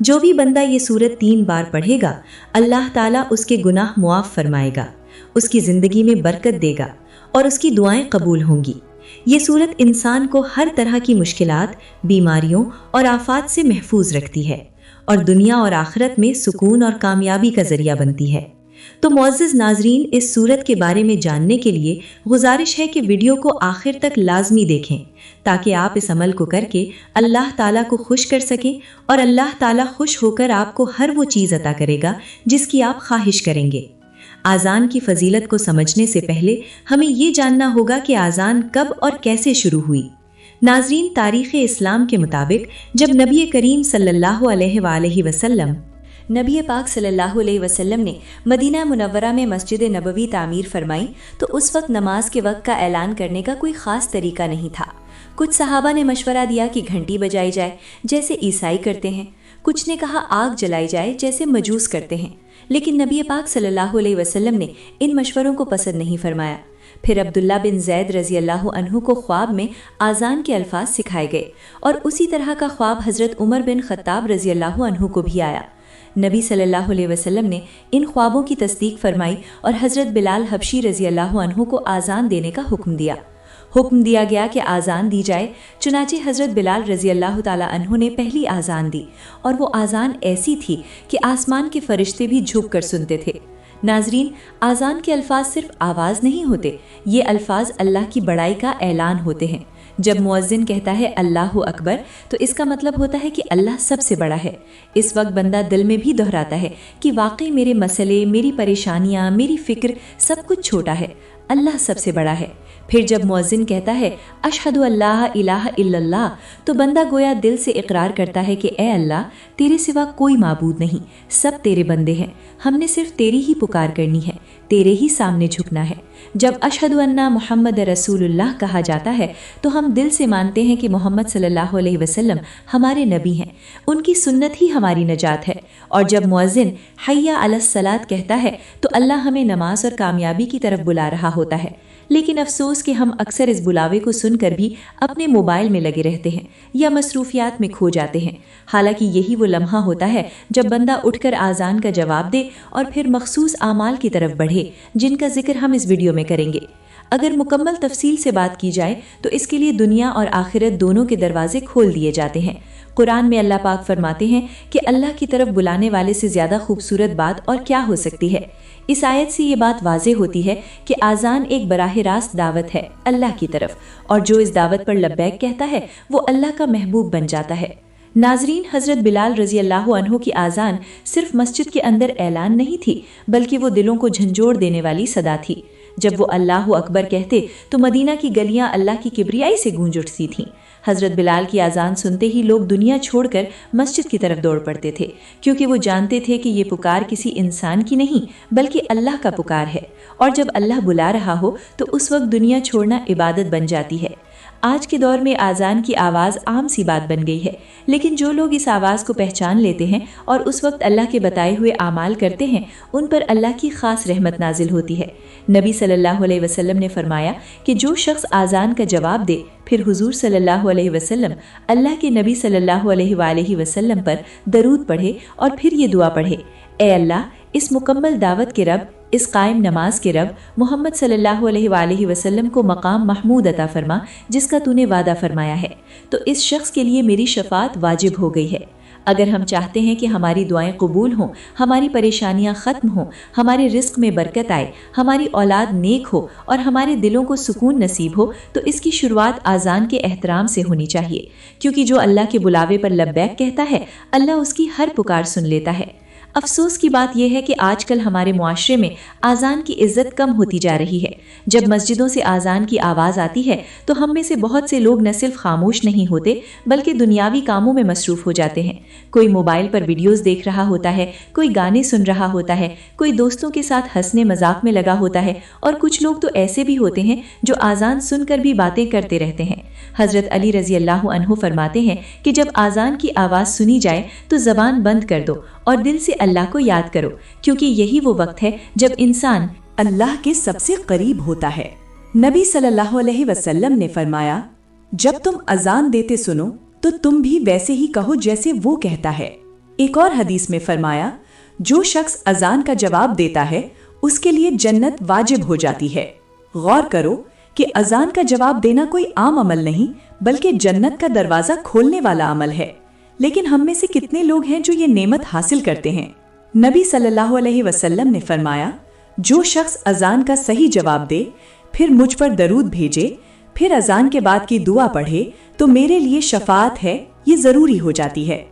جو بھی بندہ یہ سورت 3 بار پڑھے گا اللہ تعالیٰ اس کے گناہ معاف فرمائے گا، اس کی زندگی میں برکت دے گا اور اس کی دعائیں قبول ہوں گی۔ یہ سورت انسان کو ہر طرح کی مشکلات، بیماریوں اور آفات سے محفوظ رکھتی ہے اور دنیا اور آخرت میں سکون اور کامیابی کا ذریعہ بنتی ہے۔ تو معزز ناظرین، اس سورت کے بارے میں جاننے کے لیے گزارش ہے کہ ویڈیو کو آخر تک لازمی دیکھیں تاکہ آپ اس عمل کو کر کے اللہ تعالیٰ کو خوش کر سکیں اور اللہ تعالیٰ خوش ہو کر آپ کو ہر وہ چیز عطا کرے گا جس کی آپ خواہش کریں گے۔ آذان کی فضیلت کو سمجھنے سے پہلے ہمیں یہ جاننا ہوگا کہ آذان کب اور کیسے شروع ہوئی۔ ناظرین، تاریخ اسلام کے مطابق جب نبی کریم صلی اللہ علیہ وآلہ وسلم نبی پاک صلی اللہ علیہ وسلم نے مدینہ منورہ میں مسجد نبوی تعمیر فرمائی تو اس وقت نماز کے وقت کا اعلان کرنے کا کوئی خاص طریقہ نہیں تھا۔ کچھ صحابہ نے مشورہ دیا کہ گھنٹی بجائی جائے جیسے عیسائی کرتے ہیں، کچھ نے کہا آگ جلائی جائے جیسے مجوس کرتے ہیں، لیکن نبی پاک صلی اللہ علیہ وسلم نے ان مشوروں کو پسند نہیں فرمایا۔ پھر عبداللہ بن زید رضی اللہ عنہ کو خواب میں آذان کے الفاظ سکھائے گئے اور اسی طرح کا خواب حضرت عمر بن خطاب رضی اللہ عنہ کو بھی آیا۔ نبی صلی اللہ علیہ وسلم نے ان خوابوں کی تصدیق فرمائی اور حضرت بلال حبشی رضی اللہ عنہ کو آذان دینے کا حکم دیا گیا کہ آذان دی جائے۔ چنانچہ حضرت بلال رضی اللہ تعالی عنہ نے پہلی آذان دی اور وہ آذان ایسی تھی کہ آسمان کے فرشتے بھی جھک کر سنتے تھے۔ ناظرین، آذان کے الفاظ صرف آواز نہیں ہوتے، یہ الفاظ اللہ کی بڑائی کا اعلان ہوتے ہیں۔ جب مؤذن کہتا ہے اللہ اکبر تو اس کا مطلب ہوتا ہے کہ اللہ سب سے بڑا ہے۔ اس وقت بندہ دل میں بھی دہراتا ہے کہ واقعی میرے مسئلے، میری پریشانیاں، میری فکر سب کچھ چھوٹا ہے، اللہ سب سے بڑا ہے۔ پھر جب مؤذن کہتا ہے اشہد اللہ الہ الا اللہ تو بندہ گویا دل سے اقرار کرتا ہے کہ اے اللہ، تیرے سوا کوئی معبود نہیں، سب تیرے بندے ہیں، ہم نے صرف تیری ہی پکار کرنی ہے، تیرے ہی سامنے جھکنا ہے۔ جب اشہد ان محمد رسول اللہ کہا جاتا ہے تو ہم دل سے مانتے ہیں کہ محمد صلی اللہ علیہ وسلم ہمارے نبی ہیں، ان کی سنت ہی ہماری نجات ہے۔ اور جب مؤذن حی علی الصلاۃ کہتا ہے تو اللہ ہمیں نماز اور کامیابی کی طرف بلا رہا ہوتا ہے۔ لیکن افسوس کہ ہم اکثر اس بلاوے کو سن کر بھی اپنے موبائل میں لگے رہتے ہیں یا مصروفیات میں کھو جاتے ہیں، حالانکہ یہی وہ لمحہ ہوتا ہے جب بندہ اٹھ کر آذان کا جواب دے اور پھر مخصوص اعمال کی طرف بڑھے جن کا ذکر ہم اس ویڈیو میں کریں گے۔ اگر مکمل تفصیل سے بات کی جائے تو اس کے لیے دنیا اور آخرت دونوں کے دروازے کھول دیے جاتے ہیں۔ قرآن میں اللہ پاک فرماتے ہیں کہ اللہ کی طرف بلانے والے سے زیادہ خوبصورت بات اور کیا ہو سکتی ہے۔ اس آیت سے یہ بات واضح ہوتی ہے کہ آذان ایک براہ راست دعوت ہے اللہ کی طرف، اور جو اس دعوت پر لبیک کہتا ہے وہ اللہ کا محبوب بن جاتا ہے۔ ناظرین، حضرت بلال رضی اللہ عنہ کی آذان صرف مسجد کے اندر اعلان نہیں تھی بلکہ وہ دلوں کو جھنجھوڑ دینے والی صدا تھی۔ جب وہ اللہ اکبر کہتے تو مدینہ کی گلیاں اللہ کی کبریائی سے گونج اٹھتی تھیں۔ حضرت بلال کی آذان سنتے ہی لوگ دنیا چھوڑ کر مسجد کی طرف دوڑ پڑتے تھے، کیونکہ وہ جانتے تھے کہ یہ پکار کسی انسان کی نہیں بلکہ اللہ کا پکار ہے، اور جب اللہ بلا رہا ہو تو اس وقت دنیا چھوڑنا عبادت بن جاتی ہے۔ آج کے دور میں آذان کی آواز عام سی بات بن گئی ہے، لیکن جو لوگ اس آواز کو پہچان لیتے ہیں اور اس وقت اللہ کے بتائے ہوئے اعمال کرتے ہیں، ان پر اللہ کی خاص رحمت نازل ہوتی ہے۔ نبی صلی اللہ علیہ وسلم نے فرمایا کہ جو شخص آذان کا جواب دے پھر حضور صلی اللہ علیہ وسلم اللہ کے نبی صلی اللہ علیہ وآلہ وسلم پر درود پڑھے اور پھر یہ دعا پڑھے، اے اللہ، اس مکمل دعوت کے رب، اس قائم نماز کے رب، محمد صلی اللہ علیہ وآلہ وسلم کو مقام محمود عطا فرما جس کا تو نے وعدہ فرمایا ہے، تو اس شخص کے لیے میری شفاعت واجب ہو گئی ہے۔ اگر ہم چاہتے ہیں کہ ہماری دعائیں قبول ہوں، ہماری پریشانیاں ختم ہوں، ہمارے رزق میں برکت آئے، ہماری اولاد نیک ہو اور ہمارے دلوں کو سکون نصیب ہو، تو اس کی شروعات آذان کے احترام سے ہونی چاہیے، کیونکہ جو اللہ کے بلاوے پر لبیک کہتا ہے اللہ اس کی ہر پکار سن لیتا ہے۔ افسوس کی بات یہ ہے کہ آج کل ہمارے معاشرے میں آذان کی عزت کم ہوتی جا رہی ہے۔ جب مسجدوں سے آذان کی آواز آتی ہے تو ہم میں سے بہت سے لوگ نہ صرف خاموش نہیں ہوتے بلکہ دنیاوی کاموں میں مصروف ہو جاتے ہیں۔ کوئی موبائل پر ویڈیوز دیکھ رہا ہوتا ہے، کوئی گانے سن رہا ہوتا ہے، کوئی دوستوں کے ساتھ ہنسنے مذاق میں لگا ہوتا ہے، اور کچھ لوگ تو ایسے بھی ہوتے ہیں جو آذان سن کر بھی باتیں کرتے رہتے ہیں۔ حضرت علی رضی اللہ عنہ فرماتے ہیں کہ جب آذان کی آواز سنی جائے تو زبان بند کر دو اور دل سے اللہ کو یاد کرو، کیونکہ یہی وہ وقت ہے جب انسان اللہ کے سب سے قریب ہوتا ہے۔ نبی صلی اللہ علیہ وسلم نے فرمایا، جب تم اذان دیتے سنو تو تم بھی ویسے ہی کہو جیسے وہ کہتا ہے۔ ایک اور حدیث میں فرمایا، جو شخص اذان کا جواب دیتا ہے اس کے لیے جنت واجب ہو جاتی ہے۔ غور کرو کہ اذان کا جواب دینا کوئی عام عمل نہیں بلکہ جنت کا دروازہ کھولنے والا عمل ہے۔ لیکن ہم میں سے کتنے لوگ ہیں جو یہ نعمت حاصل کرتے ہیں؟ نبی صلی اللہ علیہ وسلم نے فرمایا، جو شخص اذان کا صحیح جواب دے، پھر مجھ پر درود بھیجے، پھر اذان کے بعد کی دعا پڑھے تو میرے لیے شفاعت ہے، یہ ضروری ہو جاتی ہے۔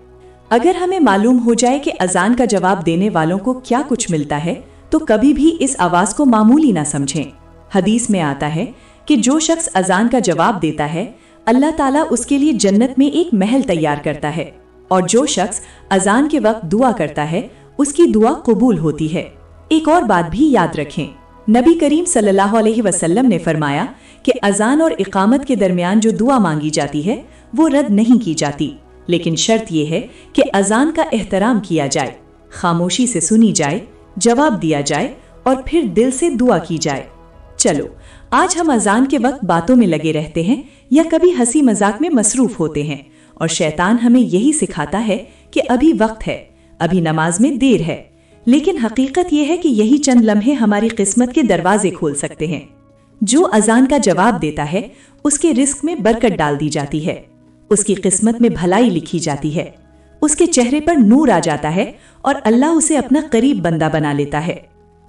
اگر ہمیں معلوم ہو جائے کہ اذان کا جواب دینے والوں کو کیا کچھ ملتا ہے تو کبھی بھی اس آواز کو معمولی نہ سمجھیں۔ حدیث میں آتا ہے کہ جو شخص اذان کا جواب دیتا ہے اللہ تعالیٰ اس کے لیے جنت میں ایک محل تیار کرتا ہے، اور جو شخص اذان کے وقت دعا کرتا ہے اس کی دعا قبول ہوتی ہے۔ ایک اور بات بھی یاد رکھیں، نبی کریم صلی اللہ علیہ وسلم نے فرمایا کہ اذان اور اقامت کے درمیان جو دعا مانگی جاتی ہے وہ رد نہیں کی جاتی، لیکن شرط یہ ہے کہ اذان کا احترام کیا جائے، خاموشی سے سنی جائے، جواب دیا جائے اور پھر دل سے دعا کی جائے۔ چلو آج ہم اذان کے وقت باتوں میں لگے رہتے ہیں یا کبھی ہنسی مذاق میں مصروف ہوتے ہیں، اور شیطان ہمیں یہی سکھاتا ہے کہ ابھی وقت ہے، ابھی نماز میں دیر ہے، لیکن حقیقت یہ ہے کہ یہی چند لمحے ہماری قسمت کے دروازے کھول سکتے ہیں۔ جو اذان کا جواب دیتا ہے اس کے رزق میں برکت ڈال دی جاتی ہے، اس کی قسمت میں بھلائی لکھی جاتی ہے، اس کے چہرے پر نور آ جاتا ہے اور اللہ اسے اپنا قریب بندہ بنا لیتا ہے۔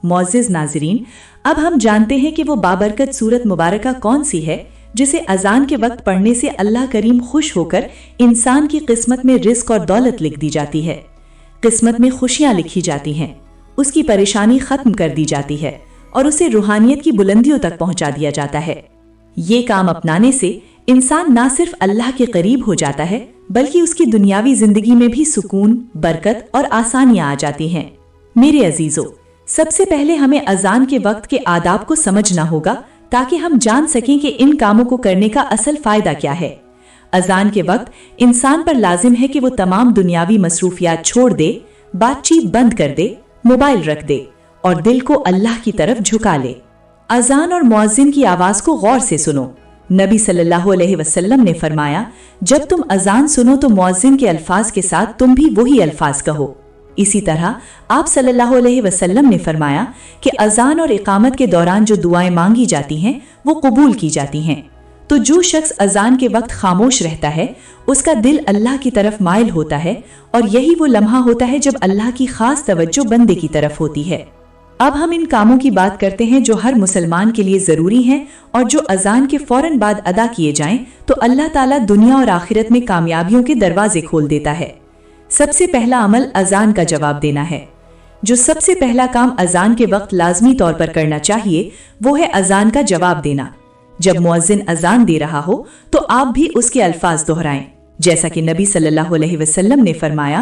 معزز ناظرین، اب ہم جانتے ہیں کہ وہ بابرکت سورت مبارکہ کون سی ہے جسے اذان کے وقت پڑھنے سے اللہ کریم خوش ہو کر انسان کی قسمت میں رزق اور دولت لکھ دی جاتی ہے، قسمت میں خوشیاں لکھی جاتی ہیں، اس کی پریشانی ختم کر دی جاتی ہے اور اسے روحانیت کی بلندیوں تک پہنچا دیا جاتا ہے۔ یہ کام اپنانے سے انسان نہ صرف اللہ کے قریب ہو جاتا ہے بلکہ اس کی دنیاوی زندگی میں بھی سکون، برکت اور آسانیاں آ جاتی ہیں۔ میرے عزیزو، سب سے پہلے ہمیں اذان کے وقت کے آداب کو سمجھنا ہوگا تاکہ ہم جان سکیں کہ ان کاموں کو کرنے کا اصل فائدہ کیا ہے۔ اذان کے وقت انسان پر لازم ہے کہ وہ تمام دنیاوی مصروفیات چھوڑ دے، بات چیت بند کر دے، موبائل رکھ دے اور دل کو اللہ کی طرف جھکا لے۔ اذان اور مؤذن کی آواز کو غور سے سنو۔ نبی صلی اللہ علیہ وسلم نے فرمایا، جب تم اذان سنو تو مؤذن کے الفاظ کے ساتھ تم بھی وہی الفاظ کہو۔ اسی طرح آپ صلی اللہ علیہ وسلم نے فرمایا کہ اذان اور اقامت کے دوران جو دعائیں مانگی جاتی ہیں وہ قبول کی جاتی ہیں۔ تو جو شخص اذان کے وقت خاموش رہتا ہے اس کا دل اللہ کی طرف مائل ہوتا ہے، اور یہی وہ لمحہ ہوتا ہے جب اللہ کی خاص توجہ بندے کی طرف ہوتی ہے۔ اب ہم ان کاموں کی بات کرتے ہیں جو ہر مسلمان کے لیے ضروری ہیں اور جو اذان کے فوراً بعد ادا کیے جائیں تو اللہ تعالیٰ دنیا اور آخرت میں کامیابیوں کے دروازے کھول دیتا ہے۔ سب سے پہلا عمل اذان کا جواب دینا ہے۔ جو سب سے پہلا کام اذان کے وقت لازمی طور پر کرنا چاہیے وہ ہے اذان کا جواب دینا۔ جب مؤذن اذان دے رہا ہو تو آپ بھی اس کے الفاظ دہرائیں، جیسا کہ نبی صلی اللہ علیہ وسلم نے فرمایا،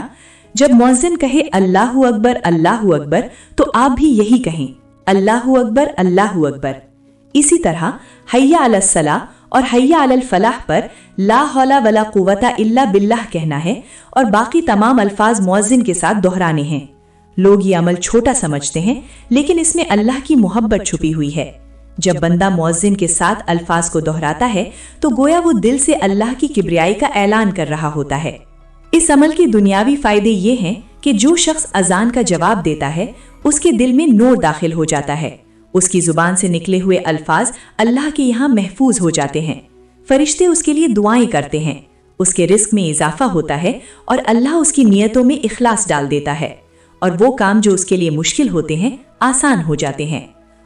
جب مؤذن کہے اللہ اکبر اللہ اکبر تو آپ بھی یہی کہیں، اللہ اکبر اللہ اکبر۔ اسی طرح حی علی الصلاۃ اور حی علی الفلاح پر لا حول ولا قوت الا باللہ کہنا ہے اور باقی تمام الفاظ مؤذن کے ساتھ دہرانے ہیں۔ لوگ یہ عمل چھوٹا سمجھتے ہیں لیکن اس میں اللہ کی محبت چھپی ہوئی ہے۔ جب بندہ مؤذن کے ساتھ الفاظ کو دہراتا ہے تو گویا وہ دل سے اللہ کی کبریائی کا اعلان کر رہا ہوتا ہے۔ اس عمل کے دنیاوی فائدے یہ ہیں کہ جو شخص اذان کا جواب دیتا ہے اس کے دل میں نور داخل ہو جاتا ہے، اس کی زبان سے نکلے ہوئے الفاظ اللہ کے یہاں محفوظ ہو جاتے ہیں، فرشتے اس کے لیے دعائیں کرتے ہیں، اس کے رزق میں اضافہ ہوتا ہے اور اللہ اس کی نیتوں میں اخلاص ڈال دیتا ہے، اور وہ کام جو اس کے لیے مشکل ہوتے ہیں آسان ہو جاتے ہیں۔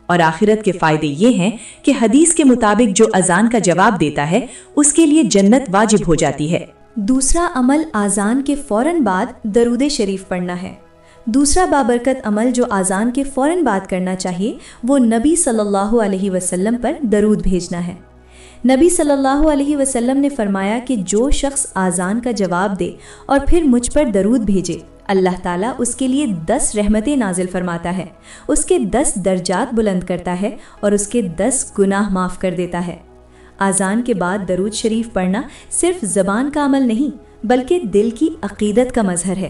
اور آخرت کے فائدے یہ ہیں کہ حدیث کے مطابق جو اذان کا جواب دیتا ہے اس کے لیے جنت واجب ہو جاتی ہے۔ دوسرا عمل اذان کے فوراً بعد درود شریف پڑھنا ہے۔ دوسرا بابرکت عمل جو اذان کے فوراً بعد کرنا چاہیے وہ نبی صلی اللہ علیہ وسلم پر درود بھیجنا ہے۔ نبی صلی اللہ علیہ وسلم نے فرمایا کہ جو شخص اذان کا جواب دے اور پھر مجھ پر درود بھیجے، اللہ تعالیٰ اس کے لیے 10 رحمتیں نازل فرماتا ہے، اس کے 10 درجات بلند کرتا ہے اور اس کے 10 گناہ معاف کر دیتا ہے۔ اذان کے بعد درود شریف پڑھنا صرف زبان کا عمل نہیں بلکہ دل کی عقیدت کا مظہر ہے۔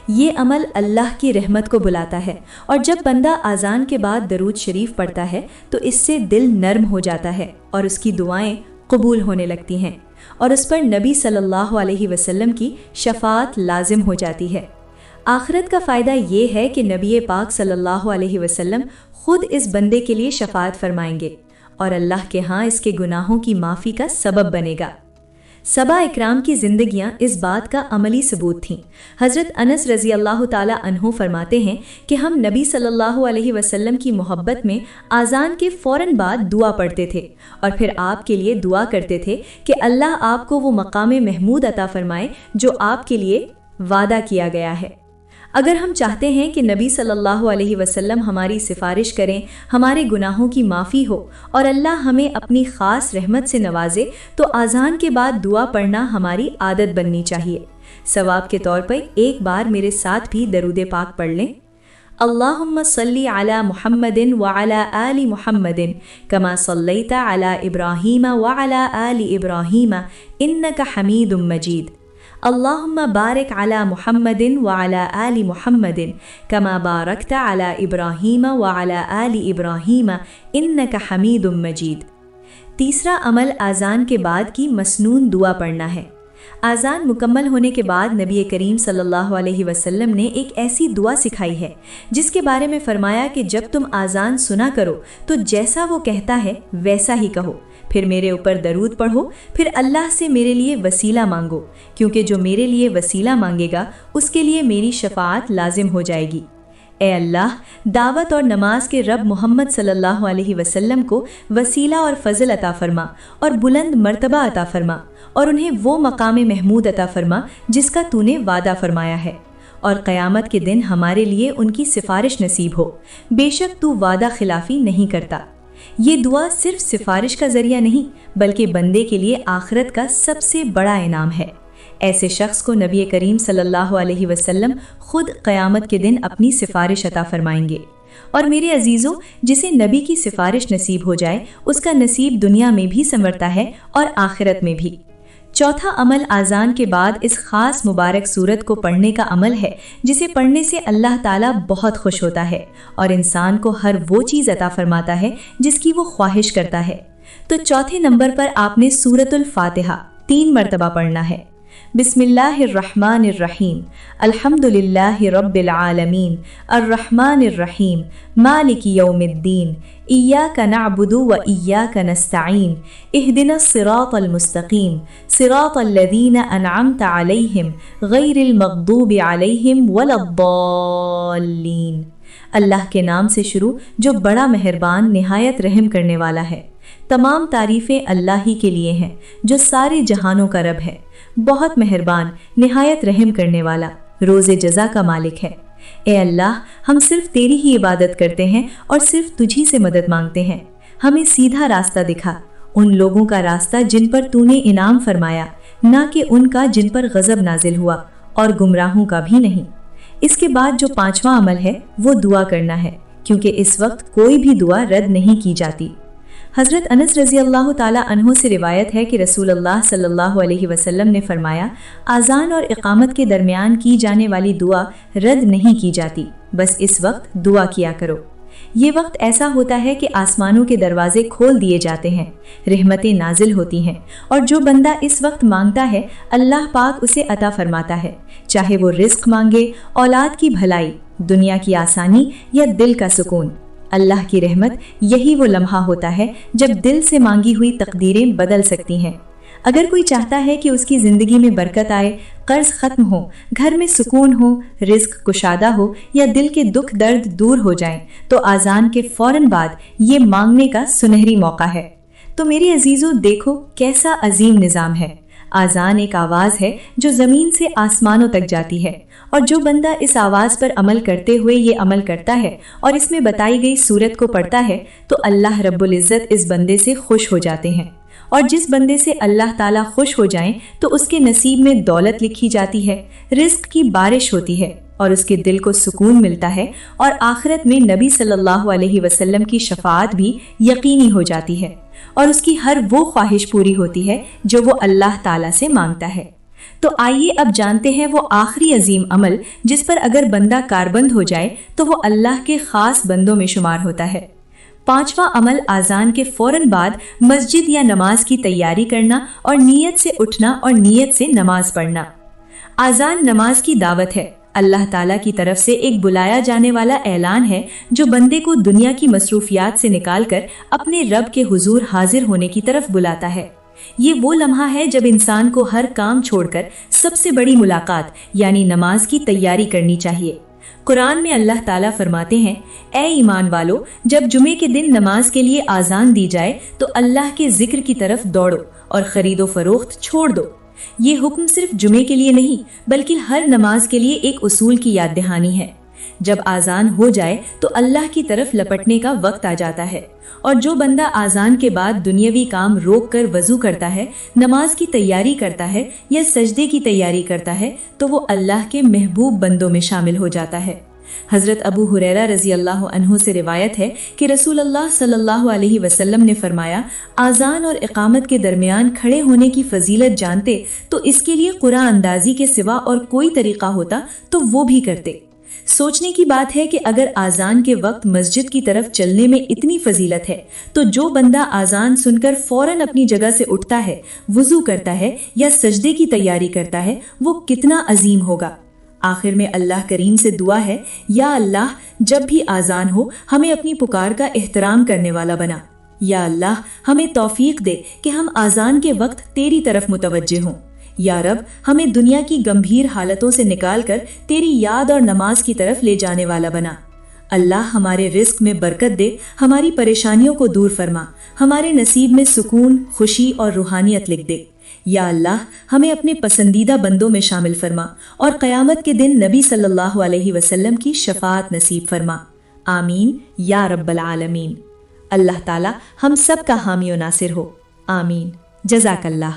یہ عمل اللہ کی رحمت کو بلاتا ہے، اور جب بندہ اذان کے بعد درود شریف پڑھتا ہے تو اس سے دل نرم ہو جاتا ہے اور اس کی دعائیں قبول ہونے لگتی ہیں، اور اس پر نبی صلی اللہ علیہ وسلم کی شفاعت لازم ہو جاتی ہے۔ آخرت کا فائدہ یہ ہے کہ نبی پاک صلی اللہ علیہ وسلم خود اس بندے کے لیے شفاعت فرمائیں گے اور اللہ کے ہاں اس کے گناہوں کی معافی کا سبب بنے گا۔ صحابہ اکرام کی زندگیاں اس بات کا عملی ثبوت تھیں۔ حضرت انس رضی اللہ تعالی عنہ فرماتے ہیں کہ ہم نبی صلی اللہ علیہ وسلم کی محبت میں اذان کے فوراً بعد دعا پڑھتے تھے اور پھر آپ کے لیے دعا کرتے تھے کہ اللہ آپ کو وہ مقام محمود عطا فرمائے جو آپ کے لیے وعدہ کیا گیا ہے۔ اگر ہم چاہتے ہیں کہ نبی صلی اللہ علیہ وسلم ہماری سفارش کریں، ہمارے گناہوں کی معافی ہو اور اللہ ہمیں اپنی خاص رحمت سے نوازے، تو اذان کے بعد دعا پڑھنا ہماری عادت بننی چاہیے۔ ثواب کے طور پر ایک بار میرے ساتھ بھی درود پاک پڑھ لیں۔ اللہم صلی علی محمد وعلی آل محمد کما صلیت علی ابراہیم وعلی آل ابراہیم انک حمید مجید۔ اللہم بارک علی محمد وعلی آل محمد کما بارکت علی ابراہیم وعلی آل ابراہیم انک حمید مجید۔ تیسرا عمل اذان کے بعد کی مسنون دعا پڑھنا ہے۔ اذان مکمل ہونے کے بعد نبی کریم صلی اللہ علیہ وسلم نے ایک ایسی دعا سکھائی ہے جس کے بارے میں فرمایا کہ جب تم اذان سنا کرو تو جیسا وہ کہتا ہے ویسا ہی کہو، پھر میرے اوپر درود پڑھو، پھر اللہ سے میرے لیے وسیلہ مانگو، کیونکہ جو میرے لیے وسیلہ مانگے گا اس کے لیے میری شفاعت لازم ہو جائے گی۔ اے اللہ، دعوت اور نماز کے رب محمد صلی اللہ علیہ وسلم کو وسیلہ اور فضل عطا فرما اور بلند مرتبہ عطا فرما اور انہیں وہ مقام محمود عطا فرما جس کا تو نے وعدہ فرمایا ہے، اور قیامت کے دن ہمارے لیے ان کی سفارش نصیب ہو، بے شک تو وعدہ خلافی نہیں کرتا۔ یہ دعا صرف سفارش کا ذریعہ نہیں بلکہ بندے کے لیے آخرت کا سب سے بڑا انعام ہے۔ ایسے شخص کو نبی کریم صلی اللہ علیہ وسلم خود قیامت کے دن اپنی سفارش عطا فرمائیں گے۔ اور میرے عزیزوں، جسے نبی کی سفارش نصیب ہو جائے اس کا نصیب دنیا میں بھی سنورتا ہے اور آخرت میں بھی۔ چوتھا عمل اذان کے بعد اس خاص مبارک سورت کو پڑھنے کا عمل ہے جسے پڑھنے سے اللہ تعالیٰ بہت خوش ہوتا ہے اور انسان کو ہر وہ چیز عطا فرماتا ہے جس کی وہ خواہش کرتا ہے۔ تو چوتھے نمبر پر آپ نے سورۃ الفاتحہ 3 مرتبہ پڑھنا ہے۔ بسم اللہ الرحمن الرحیم، الحمد للہ رب العالمین، الرحمن الرحیم، مالک یوم الدین، ایاک نعبد و ایاک نستعین، اہدنا الصراط المستقیم، صراط الذین انعمت علیہم غیر المغضوب علیہم ولا الضالین۔ اللہ کے نام سے شروع جو بڑا مہربان نہایت رحم کرنے والا ہے۔ تمام تعریفیں اللہ ہی کے لیے ہیں جو سارے جہانوں کا رب ہے، بہت مہربان، نہایت رحم کرنے والا، روز جزا کا مالک ہے۔ اے اللہ، ہم صرف تیری ہی عبادت کرتے ہیں اور صرف تجھی سے مدد مانگتے ہیں۔ ہمیں سیدھا راستہ دکھا، ان لوگوں کا راستہ جن پر تو نے انعام فرمایا، نہ کہ ان کا جن پر غضب نازل ہوا، اور گمراہوں کا بھی نہیں۔ اس کے بعد جو 5واں عمل ہے وہ دعا کرنا ہے، کیونکہ اس وقت کوئی بھی دعا رد نہیں کی جاتی۔ حضرت انس رضی اللہ تعالی عنہ سے روایت ہے کہ رسول اللہ صلی اللہ علیہ وسلم نے فرمایا، اذان اور اقامت کے درمیان کی جانے والی دعا رد نہیں کی جاتی، بس اس وقت دعا کیا کرو۔ یہ وقت ایسا ہوتا ہے کہ آسمانوں کے دروازے کھول دیے جاتے ہیں، رحمتیں نازل ہوتی ہیں، اور جو بندہ اس وقت مانگتا ہے اللہ پاک اسے عطا فرماتا ہے، چاہے وہ رزق مانگے، اولاد کی بھلائی، دنیا کی آسانی یا دل کا سکون۔ اللہ کی رحمت یہی وہ لمحہ ہوتا ہے جب دل سے مانگی ہوئی تقدیریں بدل سکتی ہیں۔ اگر کوئی چاہتا ہے کہ اس کی زندگی میں برکت آئے، قرض ختم ہو، گھر میں سکون ہو، رزق کشادہ ہو یا دل کے دکھ درد دور ہو جائیں، تو اذان کے فوراً بعد یہ مانگنے کا سنہری موقع ہے۔ تو میری عزیزوں، دیکھو کیسا عظیم نظام ہے۔ اذان ایک آواز ہے جو زمین سے آسمانوں تک جاتی ہے، اور جو بندہ اس آواز پر عمل کرتے ہوئے یہ عمل کرتا ہے اور اس میں بتائی گئی صورت کو پڑھتا ہے تو اللہ رب العزت اس بندے سے خوش ہو جاتے ہیں، اور جس بندے سے اللہ تعالیٰ خوش ہو جائیں تو اس کے نصیب میں دولت لکھی جاتی ہے، رزق کی بارش ہوتی ہے، اور اس کے دل کو سکون ملتا ہے، اور آخرت میں نبی صلی اللہ علیہ وسلم کی شفاعت بھی یقینی ہو جاتی ہے، اور اس کی ہر وہ خواہش پوری ہوتی ہے جو وہ اللہ تعالیٰ سے مانگتا ہے۔ تو آئیے اب جانتے ہیں وہ آخری عظیم عمل جس پر اگر بندہ کاربند ہو جائے تو وہ اللہ کے خاص بندوں میں شمار ہوتا ہے۔ 5واں عمل اذان کے فوراً بعد مسجد یا نماز کی تیاری کرنا اور نیت سے اٹھنا اور نیت سے نماز پڑھنا۔ اذان نماز کی دعوت ہے اللہ تعالیٰ کی طرف سے ایک بلایا جانے والا اعلان ہے جو بندے کو دنیا کی مصروفیات سے نکال کر اپنے رب کے حضور حاضر ہونے کی طرف بلاتا ہے۔ یہ وہ لمحہ ہے جب انسان کو ہر کام چھوڑ کر سب سے بڑی ملاقات یعنی نماز کی تیاری کرنی چاہیے۔ قرآن میں اللہ تعالیٰ فرماتے ہیں، اے ایمان والو، جب جمعے کے دن نماز کے لیے آذان دی جائے تو اللہ کے ذکر کی طرف دوڑو اور خرید و فروخت چھوڑ دو۔ یہ حکم صرف جمعے کے لیے نہیں بلکہ ہر نماز کے لیے ایک اصول کی یاد دہانی ہے۔ جب آذان ہو جائے تو اللہ کی طرف لپٹنے کا وقت آ جاتا ہے، اور جو بندہ آذان کے بعد دنیاوی کام روک کر وضو کرتا ہے، نماز کی تیاری کرتا ہے یا سجدے کی تیاری کرتا ہے تو وہ اللہ کے محبوب بندوں میں شامل ہو جاتا ہے۔ حضرت ابو ہریرہ رضی اللہ عنہ سے روایت ہے کہ رسول اللہ صلی اللہ علیہ وسلم نے فرمایا، آذان اور اقامت کے درمیان کھڑے ہونے کی فضیلت جانتے تو اس کے لیے قرآن اندازی کے سوا اور کوئی طریقہ ہوتا تو وہ بھی کرتے۔ سوچنے کی بات ہے کہ اگر آذان کے وقت مسجد کی طرف چلنے میں اتنی فضیلت ہے تو جو بندہ آذان سن کر فوراً اپنی جگہ سے اٹھتا ہے، وضو کرتا ہے یا سجدے کی تیاری کرتا ہے، وہ کتنا عظیم ہوگا۔ آخر میں اللہ کریم سے دعا ہے، یا اللہ جب بھی آذان ہو ہمیں اپنی پکار کا احترام کرنے والا بنا۔ یا اللہ ہمیں توفیق دے کہ ہم آذان کے وقت تیری طرف متوجہ ہوں۔ یا رب ہمیں دنیا کی گمبھیر حالتوں سے نکال کر تیری یاد اور نماز کی طرف لے جانے والا بنا۔ اللہ ہمارے رزق میں برکت دے، ہماری پریشانیوں کو دور فرما، ہمارے نصیب میں سکون، خوشی اور روحانیت لکھ دے۔ یا اللہ ہمیں اپنے پسندیدہ بندوں میں شامل فرما اور قیامت کے دن نبی صلی اللہ علیہ وسلم کی شفاعت نصیب فرما۔ آمین یا رب العالمین۔ اللہ تعالی ہم سب کا حامی و ناصر ہو۔ آمین۔ جزاک اللہ۔